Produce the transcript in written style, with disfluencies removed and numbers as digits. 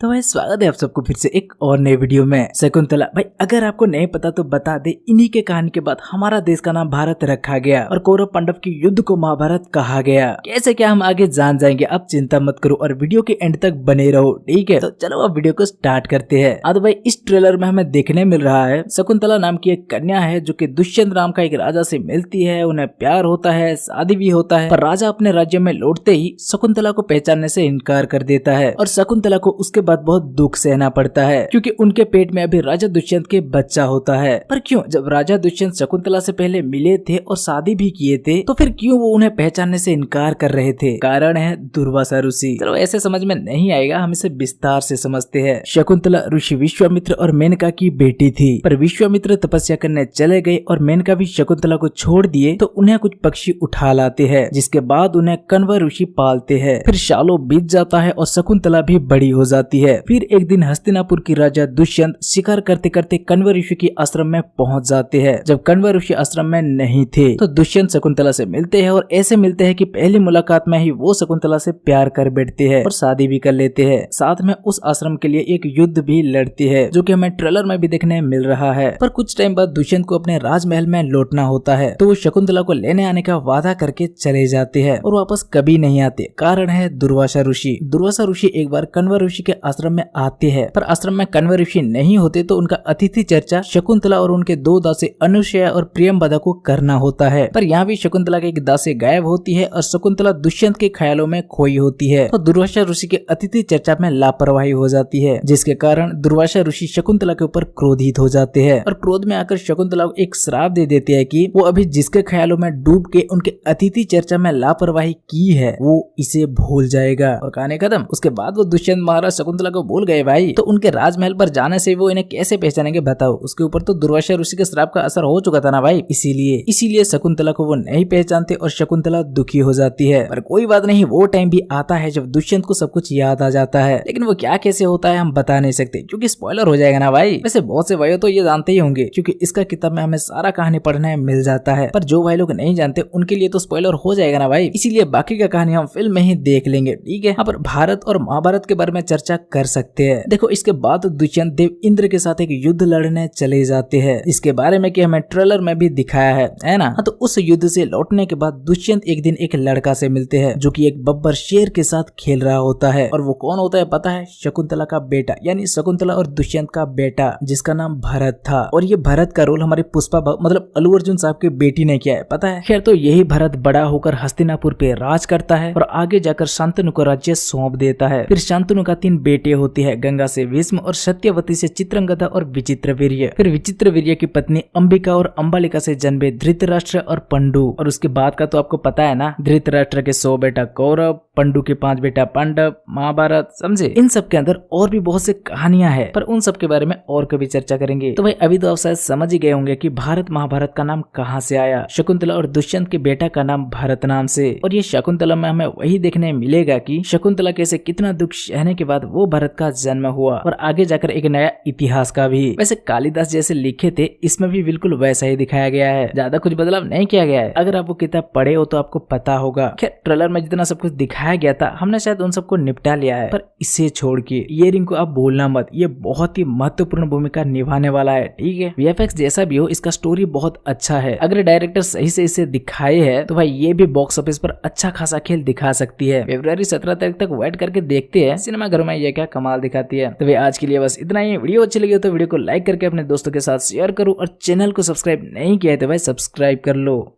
तो भाई स्वागत है आप सबको फिर से एक और नए वीडियो में। शकुंतला भाई अगर आपको नहीं पता तो बता दे, इन्हीं के कहानी के बाद हमारा देश का नाम भारत रखा गया और कौरव पांडव की युद्ध को महाभारत कहा गया। कैसे क्या हम आगे जान जाएंगे, आप चिंता मत करो और वीडियो के एंड तक बने रहो, ठीक है। तो चलो अब वीडियो को स्टार्ट करते हैं। अब भाई इस ट्रेलर में हमें देखने मिल रहा है शकुंतला नाम की एक कन्या है जो की दुष्यंत नाम का एक राजा से मिलती है, उन्हें प्यार होता है, शादी भी होता है, पर राजा अपने राज्य में लौटते ही शकुंतला को पहचानने से इनकार कर देता है और शकुंतला को उसके बाद बहुत दुख सहना पड़ता है क्योंकि उनके पेट में अभी राजा दुष्यंत के बच्चा होता है। पर क्यों, जब राजा दुष्यंत शकुंतला से पहले मिले थे और शादी भी किए थे तो फिर क्यों वो उन्हें पहचानने से इनकार कर रहे थे? कारण है दुर्वासा ऋषि। चलो ऐसे समझ में नहीं आएगा, हम इसे विस्तार से समझते हैं। शकुंतला ऋषि विश्वामित्र और मेनका की बेटी थी, पर विश्वामित्र तपस्या करने चले गए और मेनका भी शकुंतला को छोड़ दिए तो उन्हें कुछ पक्षी उठा लाते हैं, जिसके बाद उन्हें कण्व ऋषि पालते हैं। फिर सालों बीत जाता है और शकुंतला भी बड़ी हो जाती है। फिर एक दिन हस्तिनापुर की राजा दुष्यंत शिकार करते करते कण्व ऋषि की आश्रम में पहुंच जाते हैं। जब कण्व ऋषि आश्रम में नहीं थे तो दुष्यंत शकुंतला से मिलते हैं और ऐसे मिलते हैं कि पहली मुलाकात में ही वो शकुंतला से प्यार कर बैठते हैं और शादी भी कर लेते हैं। साथ में उस आश्रम के लिए एक युद्ध भी लड़ते हैं जो कि हमें ट्रेलर में भी देखने मिल रहा है। पर कुछ टाइम बाद दुष्यंत को अपने राजमहल में लौटना होता है तो वो शकुंतला को लेने आने का वादा करके चले जाते हैं और वापस कभी नहीं आते। कारण है दुर्वासा ऋषि। दुर्वासा ऋषि एक बार कण्व ऋषि के आश्रम में आते हैं, पर आश्रम में कण्व ऋषि नहीं होते तो उनका अतिथि चर्चा शकुंतला और उनके दो दासी अनुसुईया और प्रियंवदा को करना होता है। पर यहाँ भी शकुंतला की एक दासी गायब होती है और शकुंतला दुष्यंत के ख्यालों में खोई होती है। तो दुर्वासा ऋषि के अतिथि चर्चा में लापरवाही हो जाती है, जिसके कारण दुर्वासा ऋषि शकुंतला के ऊपर क्रोधित हो जाते हैं और क्रोध में आकर शकुंतला को एक श्राप दे देते हैं कि वो अभी जिसके ख्यालों में डूब के उनके अतिथि चर्चा में लापरवाही की है वो इसे भूल जाएगा। और कहानी खत्म। उसके बाद वो दुष्यंत महाराज शकुंतला को भूल गए भाई, तो उनके राजमहल पर जाने से वो इन्हें कैसे पहचानेंगे बताओ? उसके ऊपर तो दुर्वासा ऋषि के श्राप का असर हो चुका था ना भाई, इसीलिए शकुंतला को वो नहीं पहचानते और शकुंतला दुखी हो जाती है। पर कोई बात नहीं, वो टाइम भी आता है जब दुष्यंत को सब कुछ याद आ जाता है, लेकिन वो क्या कैसे होता है हम बता नहीं सकते क्योंकि स्पॉइलर हो जाएगा ना भाई। वैसे बहुत से भाइयों तो ये जानते ही होंगे क्योंकि इसका किताब में हमें सारा कहानी पढ़ने मिल जाता है, पर जो भाई लोग नहीं जानते उनके लिए तो स्पॉइलर हो जाएगा ना भाई, इसीलिए बाकी का कहानी हम फिल्म में ही देख लेंगे, ठीक है। यहाँ पर भारत और महाभारत के बारे में चर्चा कर सकते हैं। देखो इसके बाद दुष्यंत देव इंद्र के साथ एक युद्ध लड़ने चले जाते हैं, इसके बारे में कि हमें ट्रेलर में भी दिखाया है ना। तो उस युद्ध से लौटने के बाद दुष्यंत एक दिन एक लड़का से मिलते हैं जो कि एक बब्बर शेर के साथ खेल रहा होता है, और वो कौन होता है पता है? शकुंतला का बेटा, यानी शकुंतला और दुष्यंत का बेटा जिसका नाम भरत था। और ये भरत का रोल हमारी पुष्पा मतलब अल्लू अर्जुन साहब की बेटी ने किया है, पता है। खैर तो यही भरत बड़ा होकर हस्तिनापुर पे राज करता है और आगे जाकर शांतनु को राज्य सौंप देता है। फिर शांतनु का 3 बेटे होते हैं, गंगा से भीष्म और सत्यवती से चित्रंगदा और विचित्रवीर्य। फिर विचित्रवीर्य की पत्नी अंबिका और अंबालिका से जन्मे धृतराष्ट्र और पंडु। और उसके बाद का तो आपको पता है ना, धृतराष्ट्र के 100 बेटा कौरव, पंडु के 5 बेटा पांडव, महाभारत, समझे। इन सब के अंदर और भी बहुत से कहानियां हैं, पर उन सब के बारे में और कभी चर्चा करेंगे। तो भाई अभी तो आप शायद समझ ही गए होंगे कि भारत महाभारत का नाम कहाँ से आया। शकुंतला और दुष्यंत के बेटा का नाम भरत नाम से। और ये शकुंतला में हमें वही देखने मिलेगा कि शकुंतला कैसे कितना दुख सहने के बाद वो भरत का जन्म हुआ और आगे जाकर एक नया इतिहास का भी। वैसे कालिदास जैसे लिखे थे इसमें भी बिल्कुल वैसा ही दिखाया गया है, ज्यादा कुछ बदलाव नहीं किया गया है। अगर आप वो किताब पढ़े हो तो आपको पता होगा। खैर ट्रेलर में जितना सब कुछ दिखाया गया था हमने शायद उन सबको निपटा लिया है, पर इसे छोड़ के ये रिंग को आप बोलना मत, ये बहुत ही महत्वपूर्ण भूमिका निभाने वाला है, ठीक है। वीएफएक्स जैसा भी हो इसका स्टोरी बहुत अच्छा है। अगर डायरेक्टर सही से इसे दिखाए है तो भाई ये भी बॉक्स ऑफिस पर अच्छा खासा खेल दिखा सकती है। फरवरी 17 तारीख तक वेट करके देखते हैं सिनेमा घरों में ये क्या कमाल दिखाती है। तो भाई आज के लिए बस इतना ही। वीडियो अच्छी लगी हो तो वीडियो को लाइक करके अपने दोस्तों के साथ शेयर करो और चैनल को सब्सक्राइब नहीं किया है तो भाई सब्सक्राइब कर लो।